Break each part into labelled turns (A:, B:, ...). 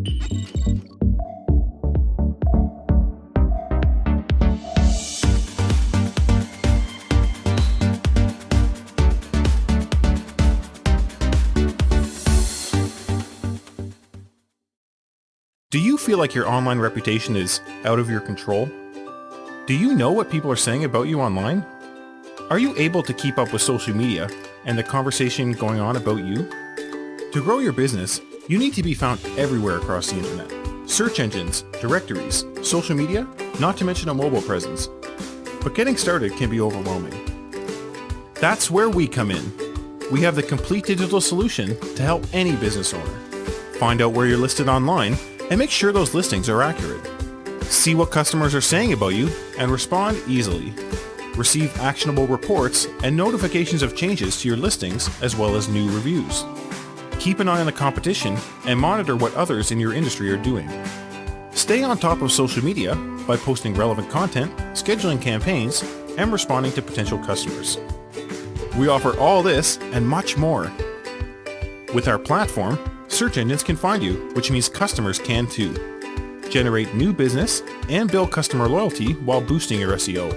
A: Do you feel like your online reputation is out of your control? Do you know what people are saying about you online? Are you able to keep up with social media and the conversation going on about you? To grow your business, you need to be found everywhere across the internet. Search engines, directories, social media, not to mention a mobile presence. But getting started can be overwhelming. That's where we come in. We have the complete digital solution to help any business owner. Find out where you're listed online and make sure those listings are accurate. See what customers are saying about you and respond easily. Receive actionable reports and notifications of changes to your listings as well as new reviews. Keep an eye on the competition and monitor what others in your industry are doing. Stay on top of social media by posting relevant content, scheduling campaigns, and responding to potential customers. We offer all this and much more. With our platform, search engines can find you, which means customers can too. Generate new business and build customer loyalty while boosting your SEO.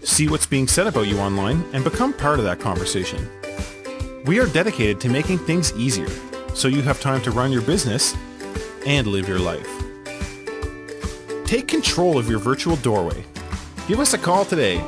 A: See what's being said about you online and become part of that conversation. We are dedicated to making things easier, so you have time to run your business and live your life. Take control of your virtual doorway. Give us a call today